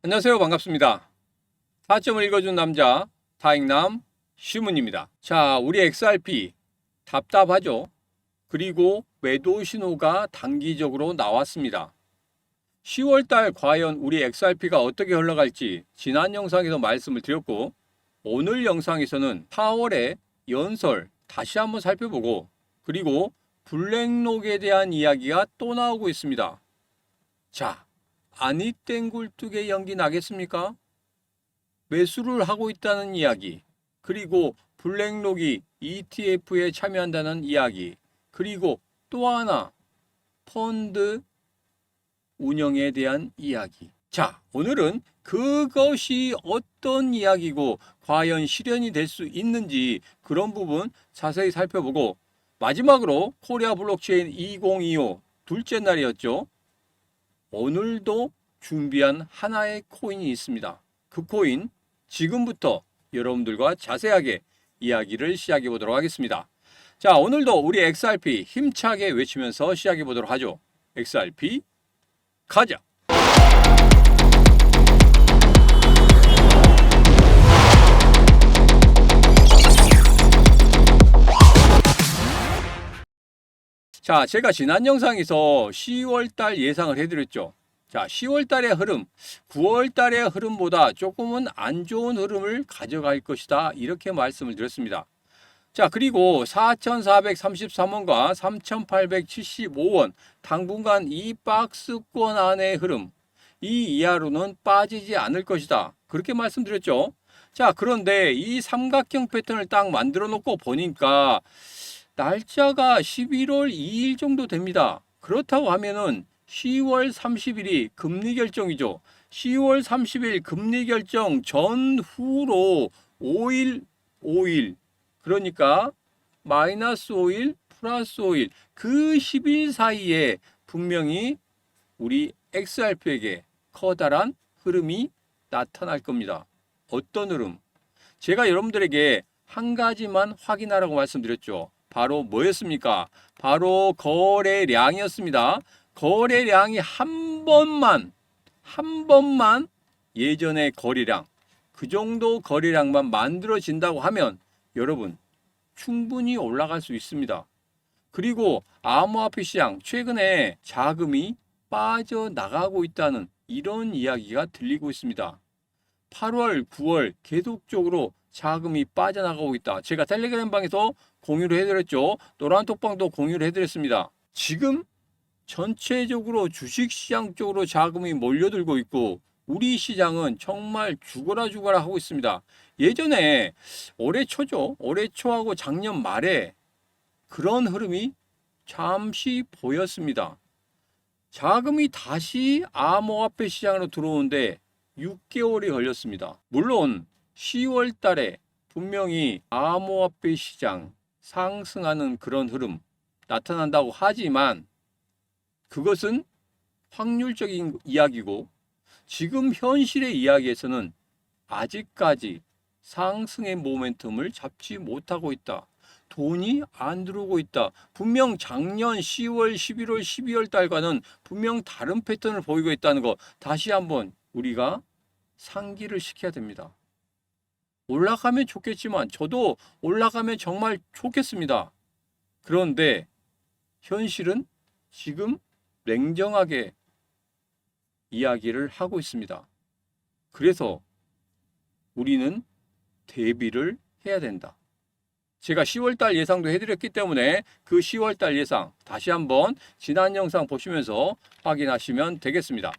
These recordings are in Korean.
안녕하세요. 반갑습니다. 타점을 읽어준 남자 타익남 시문입니다. 자, 우리 XRP 답답하죠? 그리고 매도 신호가 단기적으로 나왔습니다. 10월달 과연 우리 XRP가 어떻게 흘러갈지 지난 영상에서 말씀을 드렸고, 오늘 영상에서는 4월의 연설 다시 한번 살펴보고, 그리고 블랙록에 대한 이야기가 또 나오고 있습니다. 자, 아니땡 굴뚝에 연기 나겠습니까? 매수를 하고 있다는 이야기, 그리고 블랙록이 ETF에 참여한다는 이야기, 그리고 또 하나 펀드 운영에 대한 이야기. 자, 오늘은 그것이 어떤 이야기고 과연 실현이 될 수 있는지 그런 부분 자세히 살펴보고, 마지막으로 코리아 블록체인 2025 둘째 날이었죠. 오늘도 준비한 하나의 코인이 있습니다. 그 코인 지금부터 여러분들과 자세하게 이야기를 시작해 보도록 하겠습니다. 자, 오늘도 우리 XRP 힘차게 외치면서 시작해 보도록 하죠. XRP 가자. 자, 제가 지난 영상에서 10월달 예상을 해드렸죠. 자, 10월달의 흐름, 9월달의 흐름보다 조금은 안 좋은 흐름을 가져갈 것이다, 이렇게 말씀을 드렸습니다. 자, 그리고 4,433원과 3,875원 당분간 이 박스권 안의 흐름, 이 이하로는 빠지지 않을 것이다, 그렇게 말씀드렸죠. 자, 그런데 이 삼각형 패턴을 딱 만들어 놓고 보니까 날짜가 11월 2일 정도 됩니다. 그렇다고 하면은 10월 30일이 금리 결정이죠. 10월 30일 금리 결정 전후로 5일, 그러니까 마이너스 5일, 플러스 5일, 그 10일 사이에 분명히 우리 XRP에게 커다란 흐름이 나타날 겁니다. 어떤 흐름? 제가 여러분들에게 한 가지만 확인하라고 말씀드렸죠. 바로 뭐였습니까? 바로 거래량이었습니다. 거래량이 한 번만 예전의 거래량, 그 정도 거래량만 만들어진다고 하면 여러분 충분히 올라갈 수 있습니다. 그리고 암호화폐 시장 최근에 자금이 빠져나가고 있다는 이런 이야기가 들리고 있습니다. 8월, 9월 계속적으로 자금이 빠져나가고 있다. 제가 텔레그램 방에서 공유를 해드렸죠. 노란톡방도 공유를 해드렸습니다. 지금 전체적으로 주식시장 쪽으로 자금이 몰려들고 있고, 우리 시장은 정말 죽어라 하고 있습니다. 예전에 올해 초죠. 올해 초하고 작년 말에 그런 흐름이 잠시 보였습니다. 자금이 다시 암호화폐 시장으로 들어오는데 6개월이 걸렸습니다. 물론 10월 달에 분명히 암호화폐 시장 상승하는 그런 흐름 나타난다고 하지만 그것은 확률적인 이야기고, 지금 현실의 이야기에서는 아직까지 상승의 모멘텀을 잡지 못하고 있다. 돈이 안 들어오고 있다. 분명 작년 10월, 11월, 12월 달과는 분명 다른 패턴을 보이고 있다는 거 다시 한번 우리가 상기를 시켜야 됩니다. 올라가면 좋겠지만 저도 올라가면 정말 좋겠습니다. 그런데 현실은 지금 냉정하게 이야기를 하고 있습니다. 그래서 우리는 대비를 해야 된다. 제가 10월달 예상도 해드렸기 때문에 그 10월달 예상 다시 한번 지난 영상 보시면서 확인하시면 되겠습니다.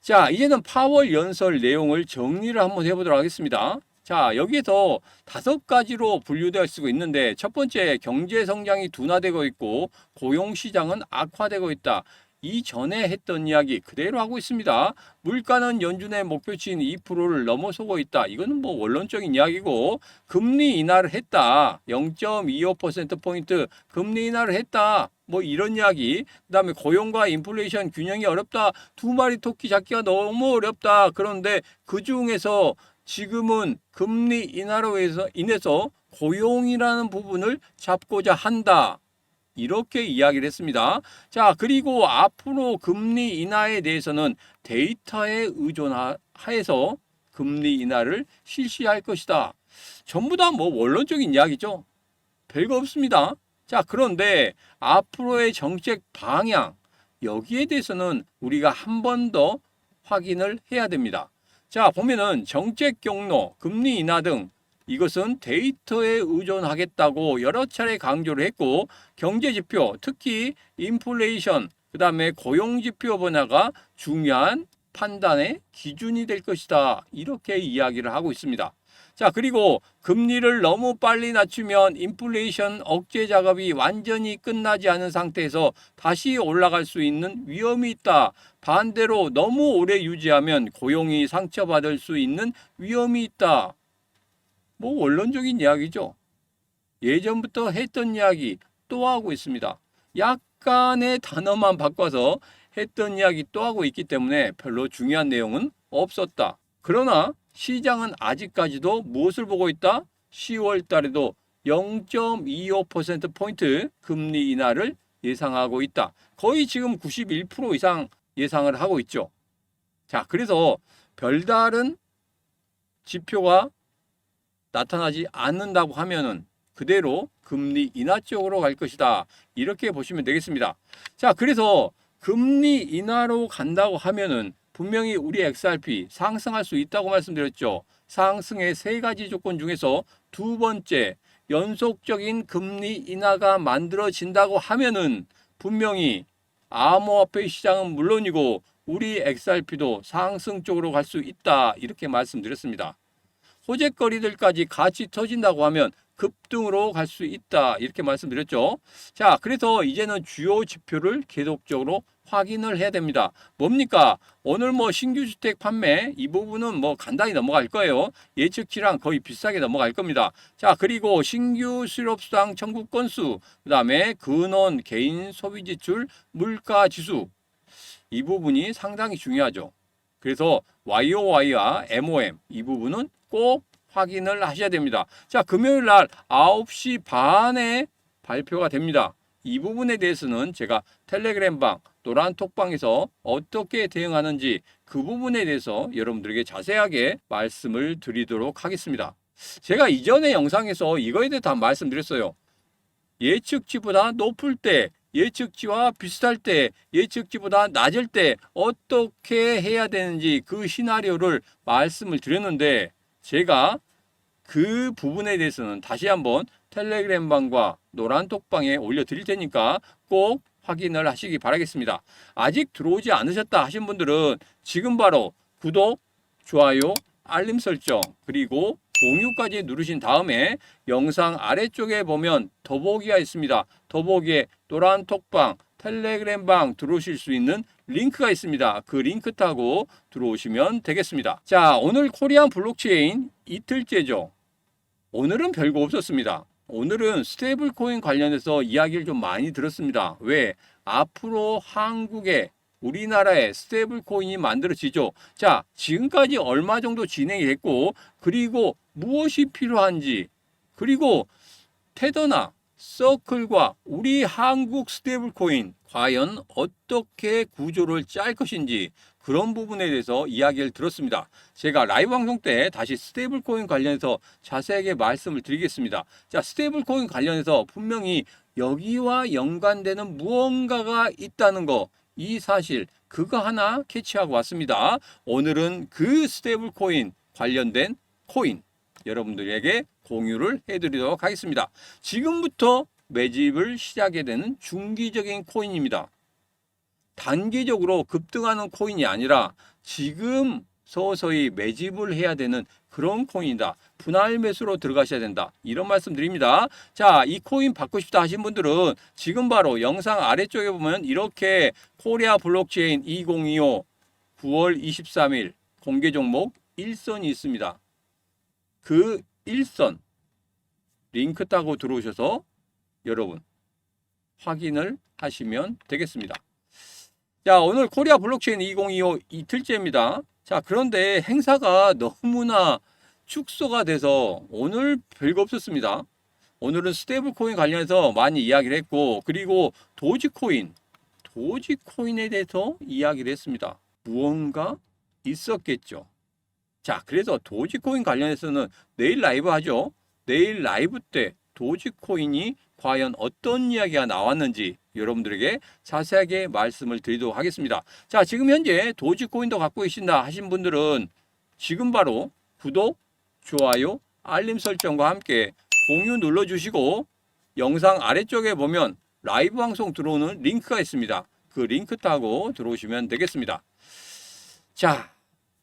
자, 이제는 파월 연설 내용을 정리를 한번 해보도록 하겠습니다. 자, 여기에서 5가지로 분류될 수가 있는데, 첫 번째, 경제 성장이 둔화되고 있고 고용 시장은 악화되고 있다. 이전에 했던 이야기 그대로 하고 있습니다. 물가는 연준의 목표치인 2%를 넘어서고 있다. 이거는 뭐 원론적인 이야기고, 금리 인하를 했다. 0.25%포인트 금리 인하를 했다. 뭐 이런 이야기. 그다음에 고용과 인플레이션 균형이 어렵다. 두 마리 토끼 잡기가 너무 어렵다. 그런데 그 중에서 지금은 금리 인하로 인해서 고용이라는 부분을 잡고자 한다. 이렇게 이야기를 했습니다. 자, 그리고 앞으로 금리 인하에 대해서는 데이터에 의존하여서 금리 인하를 실시할 것이다. 전부 다 뭐 원론적인 이야기죠. 별거 없습니다. 자, 그런데 앞으로의 정책 방향, 여기에 대해서는 우리가 한 번 더 확인을 해야 됩니다. 자, 보면은 정책 경로, 금리 인하 등 이것은 데이터에 의존하겠다고 여러 차례 강조를 했고, 경제 지표, 특히 인플레이션, 그 다음에 고용 지표 변화가 중요한 판단의 기준이 될 것이다. 이렇게 이야기를 하고 있습니다. 자, 그리고 금리를 너무 빨리 낮추면 인플레이션 억제 작업이 완전히 끝나지 않은 상태에서 다시 올라갈 수 있는 위험이 있다. 반대로 너무 오래 유지하면 고용이 상처받을 수 있는 위험이 있다. 뭐 원론적인 이야기죠. 예전부터 했던 이야기 또 하고 있습니다. 약간의 단어만 바꿔서 했던 이야기 또 하고 있기 때문에 별로 중요한 내용은 없었다. 그러나 시장은 아직까지도 무엇을 보고 있다? 10월 달에도 0.25%포인트 금리 인하를 예상하고 있다. 거의 지금 91% 이상 예상을 하고 있죠. 자, 그래서 별다른 지표가 나타나지 않는다고 하면은 그대로 금리 인하 쪽으로 갈 것이다. 이렇게 보시면 되겠습니다. 자, 그래서 금리 인하로 간다고 하면은 분명히 우리 XRP 상승할 수 있다고 말씀드렸죠. 상승의 세 가지 조건 중에서 두 번째, 연속적인 금리 인하가 만들어진다고 하면은 분명히 암호화폐 시장은 물론이고 우리 XRP도 상승 쪽으로 갈 수 있다. 이렇게 말씀드렸습니다. 호재거리들까지 같이 터진다고 하면 급등으로 갈 수 있다. 이렇게 말씀드렸죠. 자, 그래서 이제는 주요 지표를 계속적으로 확인을 해야 됩니다. 뭡니까? 오늘 뭐 신규 주택 판매 이 부분은 뭐 간단히 넘어갈 거예요. 예측치랑 거의 비슷하게 넘어갈 겁니다. 자, 그리고 신규 실업수당 청구 건수, 그다음에 근원 개인 소비 지출 물가 지수, 이 부분이 상당히 중요하죠. 그래서 YOY와 MOM 이 부분은 꼭 확인을 하셔야 됩니다. 자, 금요일 날 9시 반에 발표가 됩니다. 이 부분에 대해서는 제가 텔레그램방, 노란톡방에서 어떻게 대응하는지 그 부분에 대해서 여러분들에게 자세하게 말씀을 드리도록 하겠습니다. 제가 이전의 영상에서 이거에 대해 다 말씀드렸어요. 예측치보다 높을 때, 예측치와 비슷할 때, 예측치보다 낮을 때 어떻게 해야 되는지 그 시나리오를 말씀을 드렸는데 제가 그 부분에 대해서는 다시 한번 텔레그램방과 노란톡방에 올려드릴 테니까 꼭 확인을 하시기 바라겠습니다. 아직 들어오지 않으셨다 하신 분들은 지금 바로 구독, 좋아요, 알림 설정, 그리고 공유까지 누르신 다음에 영상 아래쪽에 보면 더보기가 있습니다. 더보기에 노란톡방, 텔레그램방 들어오실 수 있는 링크가 있습니다. 그 링크 타고 들어오시면 되겠습니다. 자, 오늘 코리안 블록체인 이틀째죠. 오늘은 별거 없었습니다. 오늘은 스테이블 코인 관련해서 이야기를 좀 많이 들었습니다. 왜? 앞으로 한국에 우리나라에 스테이블 코인이 만들어지죠. 자, 지금까지 얼마 정도 진행이 됐고, 그리고 무엇이 필요한지, 그리고 테더나 서클과 우리 한국 스테이블 코인 과연 어떻게 구조를 짤 것인지 그런 부분에 대해서 이야기를 들었습니다. 제가 라이브 방송 때 다시 스테이블 코인 관련해서 자세하게 말씀을 드리겠습니다. 자, 스테이블 코인 관련해서 분명히 여기와 연관되는 무언가가 있다는 거, 이 사실 그거 하나 캐치하고 왔습니다. 오늘은 그 스테이블 코인 관련된 코인 여러분들에게 공유를 해드리도록 하겠습니다. 지금부터 매집을 시작해야 되는 중기적인 코인입니다. 단기적으로 급등하는 코인이 아니라 지금 서서히 매집을 해야 되는 그런 코인이다. 분할 매수로 들어가셔야 된다. 이런 말씀 드립니다. 자, 이 코인 받고 싶다 하신 분들은 지금 바로 영상 아래쪽에 보면 이렇게 코리아 블록체인 2025 9월 23일 공개 종목 1선이 있습니다. 그 1선 링크 따고 들어오셔서 여러분 확인을 하시면 되겠습니다. 자, 오늘 코리아 블록체인 2025 이틀째입니다. 자, 그런데 행사가 너무나 축소가 돼서 오늘 별거 없었습니다. 오늘은 스테이블 코인 관련해서 많이 이야기를 했고, 그리고 도지코인에 대해서 이야기를 했습니다. 무언가 있었겠죠. 자, 그래서 도지코인 관련해서는 내일 라이브 하죠. 내일 라이브 때 도지코인이 과연 어떤 이야기가 나왔는지 여러분들에게 자세하게 말씀을 드리도록 하겠습니다. 자, 지금 현재 도지코인도 갖고 계신다 하신 분들은 지금 바로 구독, 좋아요, 알림 설정과 함께 공유 눌러주시고, 영상 아래쪽에 보면 라이브 방송 들어오는 링크가 있습니다. 그 링크 타고 들어오시면 되겠습니다. 자,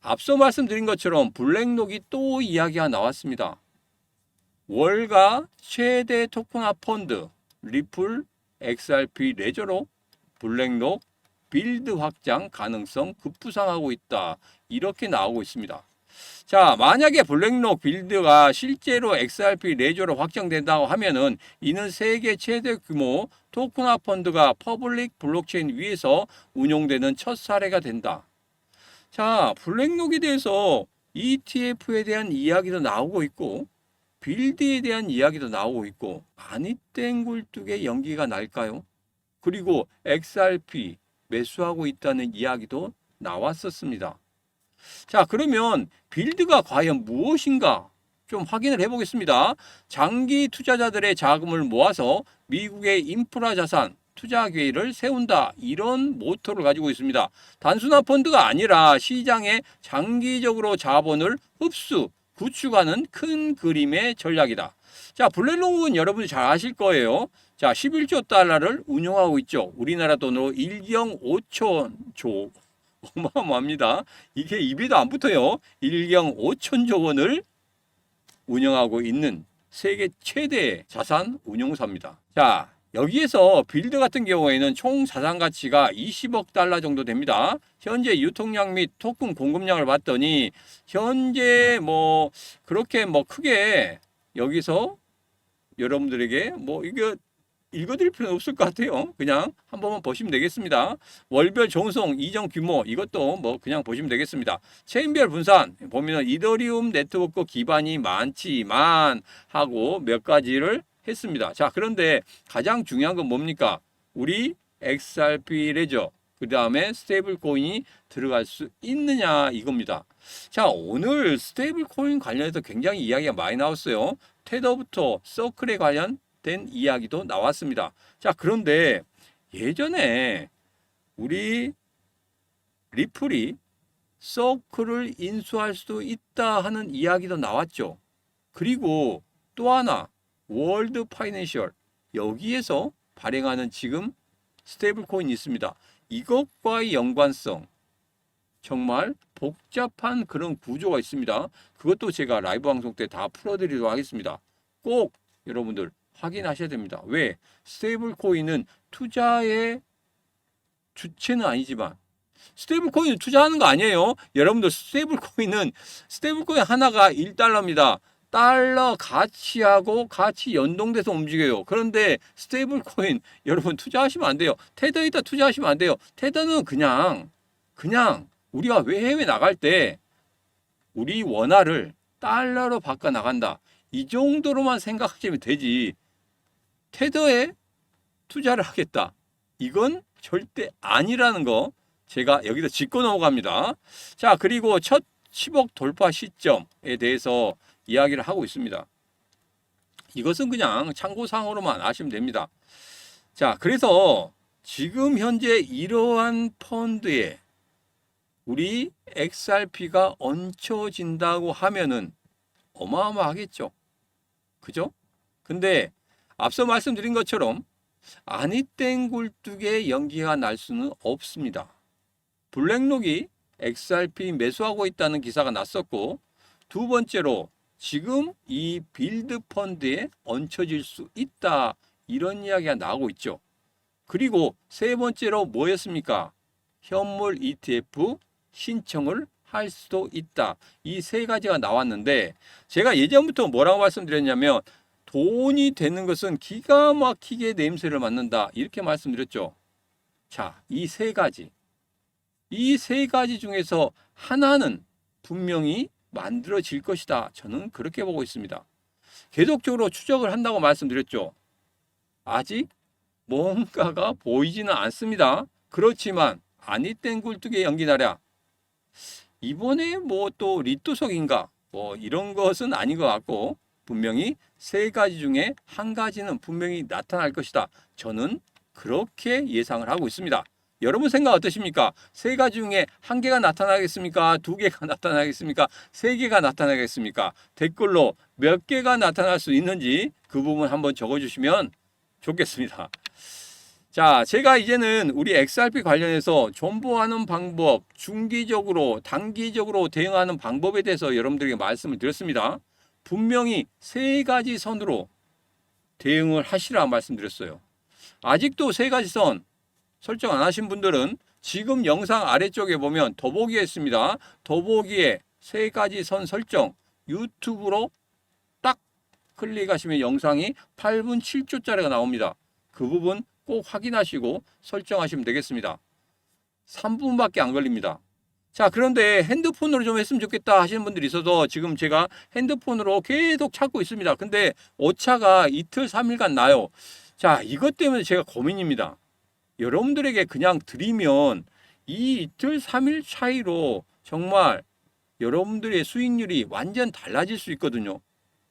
앞서 말씀드린 것처럼 블랙록이 또 이야기가 나왔습니다. 월가 최대 토큰화 펀드 리플 XRP 레저로 블랙록 빌드 확장 가능성 급부상하고 있다. 이렇게 나오고 있습니다. 자, 만약에 블랙록 빌드가 실제로 XRP 레저로 확정된다고 하면은 이는 세계 최대 규모 토큰화 펀드가 퍼블릭 블록체인 위에서 운용되는 첫 사례가 된다. 자, 블랙록에 대해서 ETF에 대한 이야기도 나오고 있고, 빌드에 대한 이야기도 나오고 있고, 아니땡 굴뚝의 연기가 날까요? 그리고 XRP 매수하고 있다는 이야기도 나왔었습니다. 자, 그러면 빌드가 과연 무엇인가 좀 확인을 해보겠습니다. 장기 투자자들의 자금을 모아서 미국의 인프라 자산 투자 기회를 세운다. 이런 모토를 가지고 있습니다. 단순한 펀드가 아니라 시장에 장기적으로 자본을 흡수, 구축하는 큰 그림의 전략이다. 자, 블랙록은 여러분이 잘 아실 거예요. 자, 11조 달러를 운용하고 있죠. 우리나라 돈으로 1경 5천조. 어마어마합니다. 이게 입에도 안 붙어요. 1경 5천조 원을 운영하고 있는 세계 최대의 자산 운용사입니다. 자, 여기에서 빌드 같은 경우에는 총 자산 가치가 20억 달러 정도 됩니다. 현재 유통량 및 토큰 공급량을 봤더니 현재 그렇게 크게 여기서 여러분들에게 이게 읽어드릴 필요는 없을 것 같아요. 그냥 한 번만 보시면 되겠습니다. 월별 종송 이전 규모 이것도 그냥 보시면 되겠습니다. 체인별 분산 보면 이더리움 네트워크 기반이 많지만 하고 몇 가지를 했습니다. 자, 그런데 가장 중요한 건 뭡니까? 우리 XRP 레저 그 다음에 스테이블 코인이 들어갈 수 있느냐 이겁니다. 자, 오늘 스테이블 코인 관련해서 굉장히 이야기가 많이 나왔어요. 테더부터 서클에 관련된 이야기도 나왔습니다. 자, 그런데 예전에 우리 리플이 서클을 인수할 수도 있다 하는 이야기도 나왔죠. 그리고 또 하나 월드 파이낸셜 여기에서 발행하는 지금 스테이블 코인이 있습니다. 이것과의 연관성 정말 복잡한 그런 구조가 있습니다. 그것도 제가 라이브 방송 때 다 풀어드리도록 하겠습니다. 꼭 여러분들 확인하셔야 됩니다. 왜? 스테이블 코인은 투자의 주체는 아니지만 스테이블 코인은 투자하는 거 아니에요. 여러분들 스테이블 코인 하나가 1달러입니다. 달러 가치하고 같이 연동돼서 움직여요. 그런데 스테이블 코인 여러분 투자하시면 안 돼요. 테더에다 투자하시면 안 돼요. 테더는 그냥 우리가 해외 나갈 때 우리 원화를 달러로 바꿔 나간다. 이 정도로만 생각하시면 되지. 테더에 투자를 하겠다. 이건 절대 아니라는 거 제가 여기다 짚고 넘어갑니다. 자, 그리고 첫 10억 돌파 시점에 대해서 이야기를 하고 있습니다. 이것은 그냥 참고사항으로만 아시면 됩니다. 자, 그래서 지금 현재 이러한 펀드에 우리 XRP가 얹혀진다고 하면은 어마어마하겠죠. 그죠? 근데 앞서 말씀드린 것처럼 아니땡 굴뚝의 연기가 날 수는 없습니다. 블랙록이 XRP 매수하고 있다는 기사가 났었고, 두 번째로 지금 이 빌드 펀드에 얹혀질 수 있다 이런 이야기가 나오고 있죠. 그리고 세 번째로 뭐였습니까? 현물 ETF 신청을 할 수도 있다. 이 세 가지가 나왔는데 제가 예전부터 뭐라고 말씀드렸냐면 돈이 되는 것은 기가 막히게 냄새를 맡는다 이렇게 말씀드렸죠. 자, 이 세 가지 중에서 하나는 분명히 만들어질 것이다. 저는 그렇게 보고 있습니다. 계속적으로 추적을 한다고 말씀드렸죠. 아직 뭔가가 보이지는 않습니다. 그렇지만 아니땐 굴뚝에 연기나랴. 이번에 뭐 또 리또석인가 뭐 이런 것은 아닌 것 같고 분명히 세 가지 중에 한 가지는 분명히 나타날 것이다. 저는 그렇게 예상을 하고 있습니다. 여러분 생각 어떠십니까? 세 가지 중에 한 개가 나타나겠습니까? 두 개가 나타나겠습니까? 세 개가 나타나겠습니까? 댓글로 몇 개가 나타날 수 있는지 그 부분 한번 적어주시면 좋겠습니다. 자, 제가 이제는 우리 XRP 관련해서 존버하는 방법, 중기적으로, 단기적으로 대응하는 방법에 대해서 여러분들에게 말씀을 드렸습니다. 분명히 세 가지 선으로 대응을 하시라 말씀드렸어요. 아직도 세 가지 선 설정 안 하신 분들은 지금 영상 아래쪽에 보면 더보기에 있습니다. 더보기에 세 가지 선 설정 유튜브로 딱 클릭하시면 영상이 8분 7초짜리가 나옵니다. 그 부분 꼭 확인하시고 설정하시면 되겠습니다. 3분밖에 안 걸립니다. 자, 그런데 핸드폰으로 좀 했으면 좋겠다 하시는 분들이 있어서 지금 제가 핸드폰으로 계속 찾고 있습니다. 근데 오차가 이틀 3일간 나요. 자, 이것 때문에 제가 고민입니다. 여러분들에게 그냥 드리면 이 이틀 3일 차이로 정말 여러분들의 수익률이 완전 달라질 수 있거든요.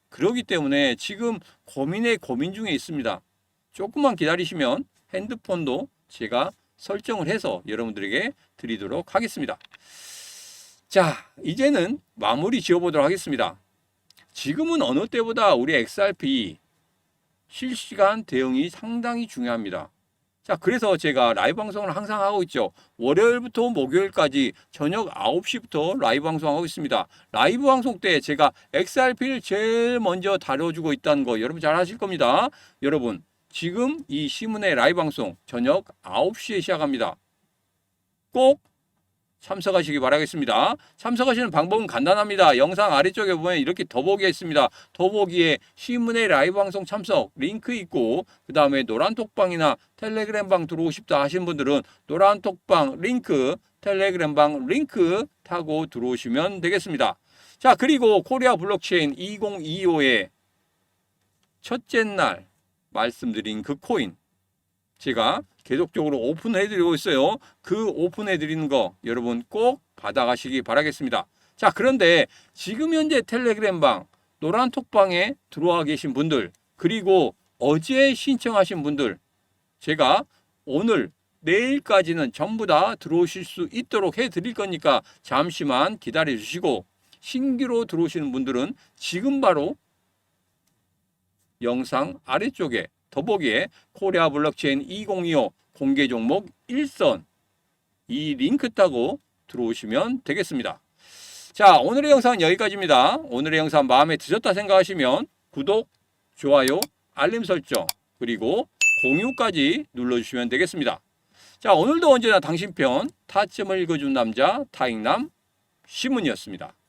그렇기 때문에 지금 고민 중에 있습니다. 조금만 기다리시면 핸드폰도 제가 설정을 해서 여러분들에게 드리도록 하겠습니다. 자, 이제는 마무리 지어보도록 하겠습니다. 지금은 어느 때보다 우리 XRP 실시간 대응이 상당히 중요합니다. 자, 그래서 제가 라이브 방송을 항상 하고 있죠. 월요일부터 목요일까지 저녁 9시부터 라이브 방송하고 있습니다. 라이브 방송 때 제가 XRP를 제일 먼저 다뤄주고 있다는 거 여러분 잘 아실 겁니다. 여러분, 지금 이 시문의 라이브 방송 저녁 9시에 시작합니다. 꼭 참석하시기 바라겠습니다. 참석하시는 방법은 간단합니다. 영상 아래쪽에 보면 이렇게 더보기에 있습니다. 더보기에 시문의 라이브 방송 참석 링크 있고 그 다음에 노란톡방이나 텔레그램방 들어오고 싶다 하시는 분들은 노란톡방 링크, 텔레그램방 링크 타고 들어오시면 되겠습니다. 자, 그리고 코리아 블록체인 2025의 첫째 날 말씀드린 그 코인 제가 계속적으로 오픈해드리고 있어요. 그 오픈해드리는 거 여러분 꼭 받아가시기 바라겠습니다. 자, 그런데 지금 현재 텔레그램방, 노란톡방에 들어와 계신 분들 그리고 어제 신청하신 분들 제가 오늘 내일까지는 전부 다 들어오실 수 있도록 해드릴 거니까 잠시만 기다려 주시고 신규로 들어오시는 분들은 지금 바로 영상 아래쪽에 더보기에 코리아 블록체인 2025 공개 종목 1선 이 링크 타고 들어오시면 되겠습니다. 자, 오늘의 영상은 여기까지입니다. 오늘의 영상 마음에 드셨다 생각하시면 구독, 좋아요, 알림 설정 그리고 공유까지 눌러주시면 되겠습니다. 자, 오늘도 언제나 당신 편 타점을 읽어준 남자 타익남 시문이었습니다.